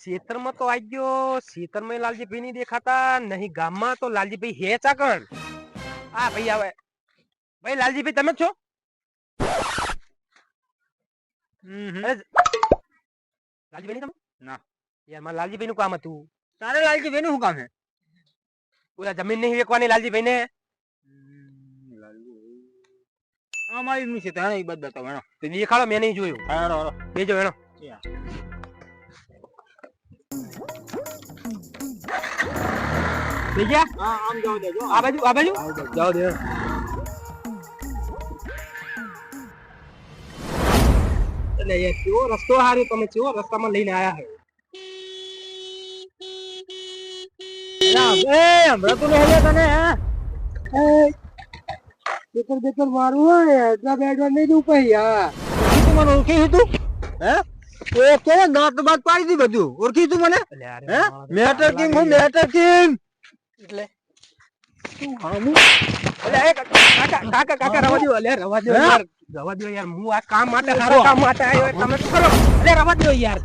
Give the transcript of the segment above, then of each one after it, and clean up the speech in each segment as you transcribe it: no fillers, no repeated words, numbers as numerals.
ખેતર માં તો આઈ ગયો ખેતર માં લાલજી ભાઈ નહીં દેખાતા નહીં ગામમાં તો લાલજી ભાઈ હે ચાકણ આ ભાઈ આવે ભાઈ લાલજી ભાઈ તમે જ છો લાલજી ભાઈ તમે ના યાર મારા લાલજી ભાઈ નું કામ હતું તારે લાલજી ભાઈ નું શું કામ છે ઓલા જમીન નહીં વેચવાની લાલજી ભાઈ ને અમારી નું છે તારે એ બધ બતાવો એનો તો દેખાડો મેં નહીં જોયું હારો બેજો એનો બેજા હા આમ જાવ દેજો આ બાજુ જાઓ દે એટલે યાર કેવો રસ્તો હાર્યો તમે કેવો રસ્તામાં લઈને આયા હે હમણાં તું નહીં તને બેકર મારું હોય એટલા બેડવા નહીં દઉં પછી હા તું મને ઓળખી તું હે એ કે ગાત બાત પાડી દી બધું ઓળખી તું મને હે મેટર કિંગ હું મેટર કિંગ એટલે શું હામું એટલે એ કાકા રવા દો લે રવા દો યાર રવા દો યાર હું આ કામ માટે સારા કામ માટે આવ્યો તમે શું કરો અરે રવા દો યાર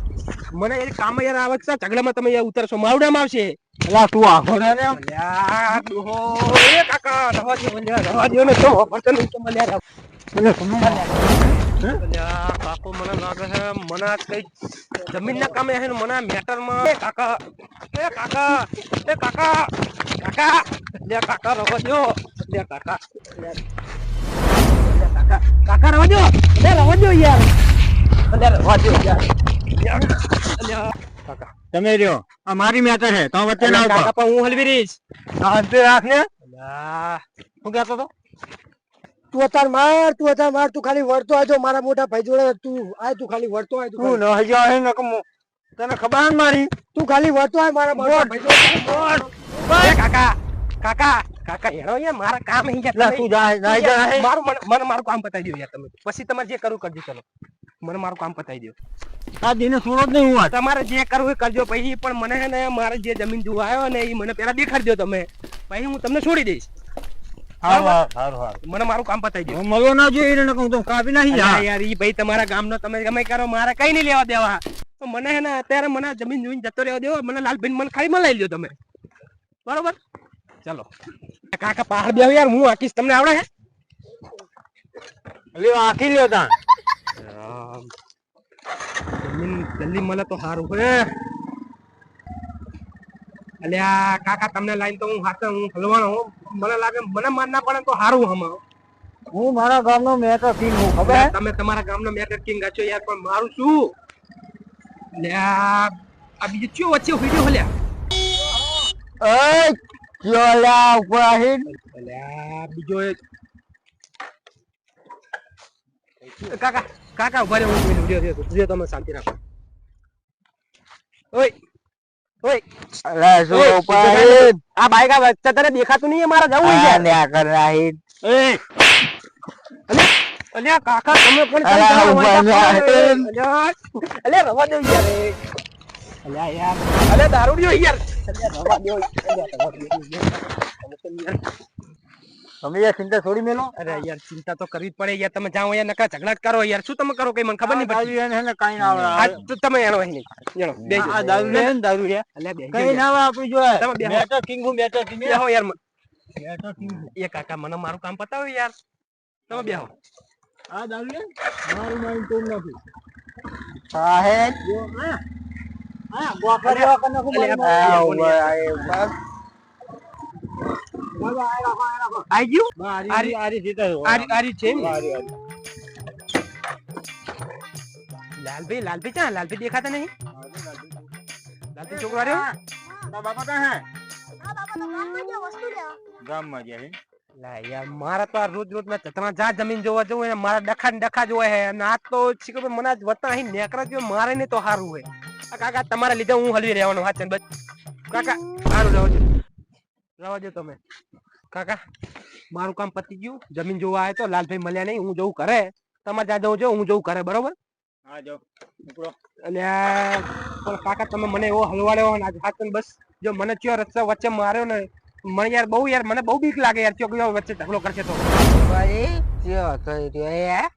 મને એ કામ યાર આવે છે ઝઘડામાં તમે યાર ઉતરશો મારું નામ આવશે અલા તું આખો ને યાર દોહો એ કાકા રવા દો ને તો વર્તન તમે યાર કાકો મને લાગે છે મને કઈ જમીન ના કામે હે મને મેટર માં કાકા લે કાકા રવા દો લે કાકા રવા દો લે રવા દો યાર લે રવા દો યાર કાકા તમે રહ્યો આ મારી મેટર છે તો વચ્ચે ના આવતો કાકા પણ હું હલવી રહીશ શાંતિ રાખ ને હું કહેતો તો તું અત્યારે માર તું ખાલી વળતો આવજો મારા મોટા ભાઈ જોડે તું આય તું ખાલી વળતો આય તું ન હજાય ન કમો તને ખબર મારી તું ખાલી વળતો આય મારા મોટા ભાઈ જોડે કાકા હેડો યાર મારા કામ હી લા તું જા મારું કામ પતાવી દો યાર તમે પછી તમારે જે કરવું કરજો ચલો મને મારું કામ પતાવી દો આ દિને છોડો જ નહીં હું તમારે જે કરવું એ કરજો પછી પણ મને હે ને મારે જે જમીન જોવા આવ્યો ને એ મને પેલા દેખાડી દો તમે પછી હું તમને છોડી દઈશ હારું મને મારું કામ પતાવી દો મળો ના જોઈએ એને કહું તો કાપી નાખી જા યાર ઈ ભાઈ તમારા ગામનો તમે ગમે કરો મારે કઈ નહીં લેવા દેવા તો મને હે ને અત્યારે મને જમીન જોઈને જતો રહેવા દેવો મને લાલભાઈ મને ખાલી લઈ લ્યો તમે બરોબર ચલો કાકા પહાડ બેહો યાર હું આકીશ તમને આવડે હે લ્યો આખી લ્યો તા જમીન જલ્દી મળે તો સારું હે અલ્યા કાકા તમને લાઈન તો હું હાથે હું હલવાનો મને લાગે મને માર ના પડે તો સારું હમ હું મારા ગામનો મેટર કિંગ હું ખબર તમે તમારા ગામનો મેટર કિંગ છો યાર પણ મારું શું અલ્યા આ બીજું ચિયો વચ્ચે વિડિયો હલ્યા એ ચોલા ઉપર આહીન અલ્યા બીજો કાકા ઉભા રહો હું વિડિયો તમે શાંતિ રાખો ઓય અલા સો ઉપર આહીન આ બાઈકા વચ્ચે તને દેખાતું નહીં મારા જવું યાર ને આ કર આહીન એ અલ્યા કાકા તમે પણ અલ્યા રવા દો યાર અલ્યા યાર અલ્યા દારૂડિયો યાર અલ્યા રવા દો તમે યાર ચિંતા છોડી મેલો અરે યાર ચિંતા તો કરવી જ પડે યાર તમે જાઓ યાર નકા ઝઘડા કરો યાર શું તમે કરો કઈ મને ખબર નહીં પડતી એને કાઈ ના આવે આ તો તમે એનો નહીં એનો બેજો આ દારૂ લે ને દારૂ લે અલ્યા બેજો કઈ ના આવે આપી જો તમે બેહો. મેટર કિંગ હું મેટર કિંગ બેહો યાર મેટર કિંગ એ કાકા મને મારું કામ પતાવો યાર તમે બેહો આ દારૂ લે મારું માઇન્ડ તો નથી સાહેબ જો હા બોકર જો કને કો આઈ ગયું આરી જીતા આરી છે લાલભાઈ ચા લાલભાઈ દેખાતા નહીં લાલભાઈ છોકરો રહ્યો બાપા કા હે ગામમાં ગયા હે લા યાર મારા તો આ રોજ ના ચતરા જા જમીન જોવા જવું ને મારા ડખા જોવા હે અને આ તો શીખો મને આજ વતા અહીં નેકરા જો મારે ને તો સારું હોય આ કાકા તમારા લીધે હું હલવી રહેવાનો હાચન બસ કાકા સારું રવા દો તમે કાકા મારું કામ પતી ગયું જમીન જોવા આવ્યો તો લાલભાઈ મળ્યા નહીં હું જવું કરે તમારે જ્યાં જવું છે હું જવું કરે બરોબર હા જો ઉપરો અને પણ કાકા તમે મને એવો હલવાડ્યો ને આજ હાચન બસ જો મને ચિયો રસ્તા વચ્ચે માર્યો ને મને યાર મને બહુ બીક લાગે યાર ચોક વચ્ચે ઢગલો કરશે તો ભાઈ કેવો થઈ રહ્યો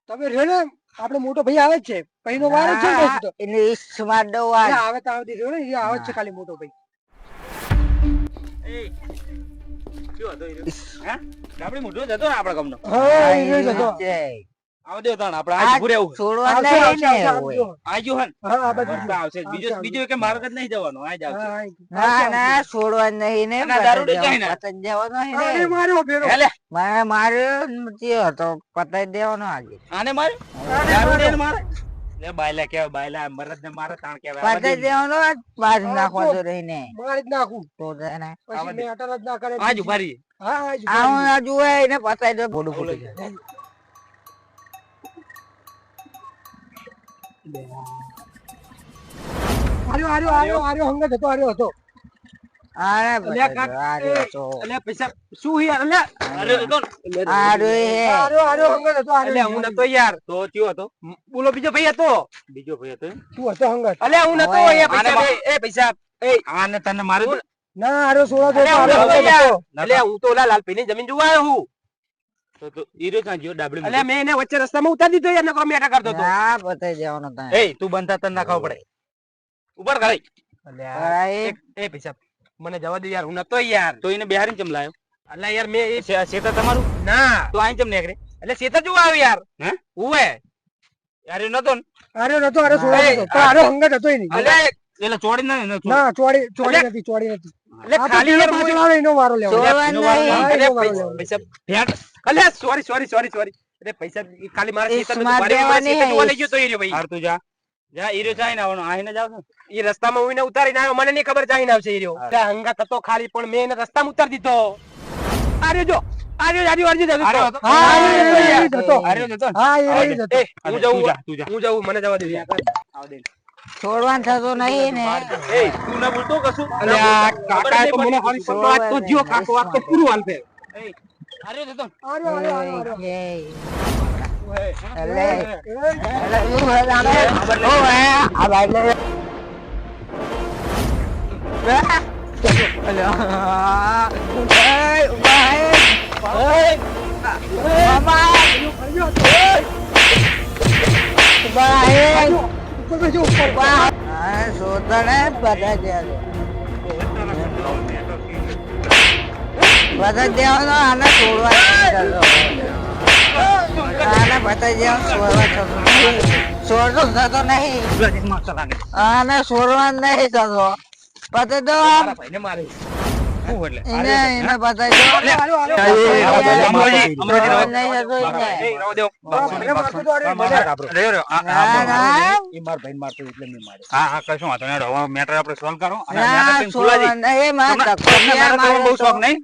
તમે રહ્યો ને આપડે મોટો ભાઈ આવે જ છે ભાઈનો વાર જ છે ને પછી તો. એને ઈસ્ટમાં ડોવા એ આવે તો આવે દીધો ને એ આવે જ છે ખાલી મોટો ભાઈ. આપડે મોટો જતો ને આપડા ગામનો હા એ જ હતો. આવ દે તાણ આપણે આજ પૂરે આવું છોડવા આવશે, નહીં આવશે, ને આવશે, હોય. આવજો. આજો હન હા આ બાજુ બસ આવશે બીજો બીજો કે માર્ગ જ નહીં જવાનો આજ આવશે હા, ના આવશે, ના આવશે. છોડવા નહીં ને ના, દારૂ નહીં કાંઈ ના. પતંગ દેવાનો નહીં અરે ને માર્યો ફેરો. હેલે મારે માર્યો નથી હતો પતાઈ દેવાનો આજે આને મારે આને દારૂ માર્યો. ને મારે લે બાયલા કેવા બાયલા મરદ ને મારે તાણ કેવા પતાઈ દેવાનો આજ બાજ નાખવા તો રહીને મારી જ નાખું તો તેને પછી મેં અટલ જ ના કરે આજ ઉભા રહી હા આજ આવું ના જુએ એને પતાઈ દો બોડું ફૂટી જાય આર્યો હંગત હતો આર્યો હતો. આરે અલ્યા પતાઈ કાક, દો, આરે તો અલ્યા પૈસા શું યાર અલ્યા અરે તો આરે હે આર્યો હંગત હતો અલ્યા હું નતો યાર તો કયો હતો બોલો બીજો ભાઈ હતો બીજો ભાઈ હતો તું હતો હંગત. અલ્યા હું નતો ઓય, એ પૈસા આને એ પૈસા એ આને તને મારે તો ના આર્યો સોળા અલ્યા હું આર્યો નતો હંગત યાર હતો. અલ્યા હું તો ઓલા લાલભાઈની જમીન જોવા આવ્યો હું તો ઈરો કાં ગયો ડાબડી અલ્યા મેં એને વચ્ચે રસ્તામાં ઉતારી દીધો યાર નકરો મેટા કરતો હતો ના પતાઈ દેવાનો તારે એ તું બનતા તને ના ખાવ પડે ઉપર કરે અલ્યા એ એ પૈસા મને જવા દે યાર હું નતો યાર તો એને બિહારી ચમ લાયો અલ્યા યાર મેં એ શેતા તમારું ના તો આઈ ચમ નીકળે એટલે સેતા જોવા આવ્યો યાર હે ઉવે યાર એ નતો ને આર્યો નતો આર્યો સોળા એ, હતો. પણ આર્યો હંગત હતો ય નહીં. અલ્યા એટલે ચોડી ના ને ના ચોડી અલ્યા, નથી ચોડી નથી. એટલે આ તો ખાલી પેલો યાર પાછળ હું- આવે એનો વારો લેવાનો. છોડવા એનો વારો નહીં. હા, અરે એનો વારો પૈસા લેવાનો. પૈસા ભેટ અલ્યા સોરી અરે પૈસા ખાલી મારા એ સેતા સ્માર્ટ નતું દેવાની સેતા જોવા હે. લઈ ગયો તો એ રહ્યો ભાઈ હાર તું જા જા ઈરો જાય ને આવવાનો આઈને જાવ ને એ રસ્તામાં હું એને ઉતારીને આવ્યો મને નહીં ખબર જાઈને આવશે એ રહ્યો ત્યાં હંગાત હતો ખાલી પણ મેં એને રસ્તામાં ઉતારી દીધો આર્યો જો આર્યો આર્યો હતો? હા, આર્યો જ હતો. આર્યો જ હતો ને? હા એ આવ જ દે. હતો. હું તું જવું જા, તું જા. હું જવું મને જવા દે આવ દે છોડવાનું થતું નહીં ને એ તું ના બોલતો કશું અલ્યા કાકા તો મને હારી શબ્દો આજ તો જ્યો કાકો આજ તો પૂરું હાલ ફેર આર્યો જ હતો ને? આર્યો. એટલે એવું હે આને. ઓ હે આ ભાઈ લે અલ્યા એ ઉભા હે મામા ઉભા હે ઉપર બેસજો, ઉપર. ઉભા હા સોતને બધા દે બધા દેવાનો આને છોડવા આને બધા દેવાનો છોડવા થતો નહીં આને છોડવા નહીં થતો પતે દો ભાઈને મારે શું એટલે એને એને પતે દો આર્યો, આર્યો. છોડવા નહીં થતો એને એ રાવ દેવ મને મારતો તો આર્યો મને. ના ના ઈ માર ભાઈ મારતો એટલે મેં માર્યો હા હા કશું વાંધો નહીં હવે મેટર આપણે સોલ્વ કરો અને ના મેટર ખુલાજી છોડવા નહીં માં તમને મેટર કરવાનો બહુ શોખ નહીં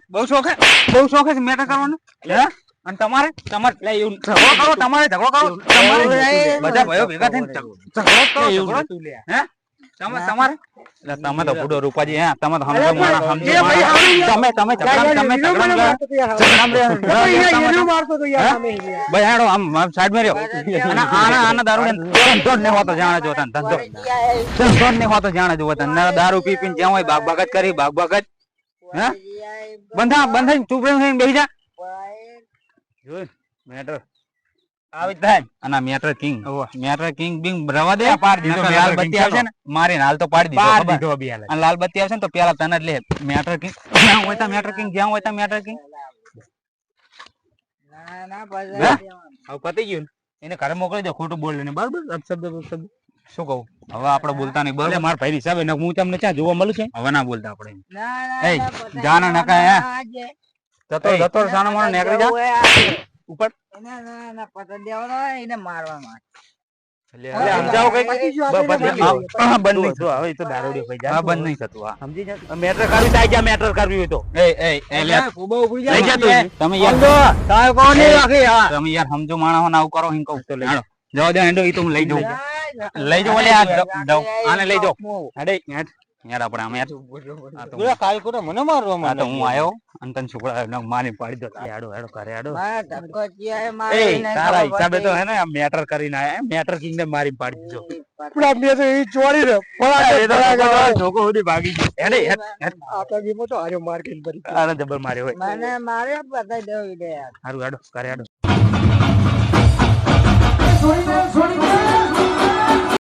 બહુ શોખ છે મેટર કરવાનો હે અને તમારે લે એવું ઝઘડો કરો તમારે ઝઘડો કરો તમારે નહીં. બધા ભાઈઓ ભેગા થઈને ઝઘડો કરો હે તમારે એટલે તમે તો બુડો રૂપાજી હે તમે તો સમજો માણસ સમજો એ ભાઈ, માણસ. આમે તમે યાર, યાર, ઝઘડા યાર, તમે યાર, ઝઘડા મને મારતો તો યાર. ઝઘડા એનો મારતો તો યાર સામે યાર. ભાઈ હેડો આમ સાઈડ માં રહ્યો અને આના દારૂ ધંધો જ નહીં હોતો જાણે જોતા ને ધંધો જ નહીં હોતો જાણે જોતા ને દારૂ પી પીને જ્યાં હોય બાગ જ કરી બાગ જ હે બંધા ચૂપ રહીને બેસી જા જોઈ મેટર આવી થાય અને મેટર કિંગ બિંગ રવા દે પાડી દીધો, લાલ મેટર બત્તી king આવશે ને મારીને હાલ તો પાડી દીધો ખબર? અને લાલ બત્તી આવશે ને તો પેલા તને જ લે મેટર કિંગ જ્યાં હોય ત્યાં મેટર કિંગ જ્યાં હોય ત્યાં મેટર કિંગ ના ના હે? પતે હવે પતી ગયું ને એને ઘરે મોકલી દો ખોટું બોલ ને બરાબર અપશબ્દ શું કહું હવે આપણે બોલતા નહીં બરાબર મારા ભાઈ હિસાબે ને હું તમને ક્યાં જોવા મળું છે હવે ના બોલતા આપણે ના એય, ના પતે જાને નકા હે? આજે. જતો સાનો માનો નીકળી જા એવું હે આજે. ઉપર ના ના ના પતે દેવાનો એને મારવાનો એટલે સમજાવો કઈ પતી ગયું, આ તો એને બંધ મારી નહીં દીધો. હવે તો દારૂડી ભાઈ જા બંધ નહીં થતું હા સમજી જા મેટર કરવી તો આઈ મેટર કરવી હોય તો એ લે લઈ જા તું તમે યાર તારે કોણ નહીં રાખી યાર. તમે યાર સમજો માણસ આવું કરો હિંકો તો લઈ જાઓ જવા દે હેંડો ઈ તો હું લઈ જાઉં ના, લઈ જાઓ ઓલે આ દઉં આને લઈ જાઓ હું. હેડે યાર આપણે આમ યાર આ તો કાલ કોને મને મારવા આ તો હું આયો અને તને છોકરા મારી પાડી દો હેડો ઘરે હેડો મારા ધક્કો થયા એ એ મારીને તારા ખબર હિસાબે તો પડી. હે ને મેટર કરીને આયા મેટર કિંગ ને મારી પાડી દીધો આપણા મેં તો એ ચોરી રે એ તો છોકરો સુધી ભાગી ગયો હેડે આપણા ગીમો તો હાર્યો માર કે ભરી આને જબર માર્યો હોય મને મારે બતાવી દેવું લે યાર હારું હેડો ઘરે હેડો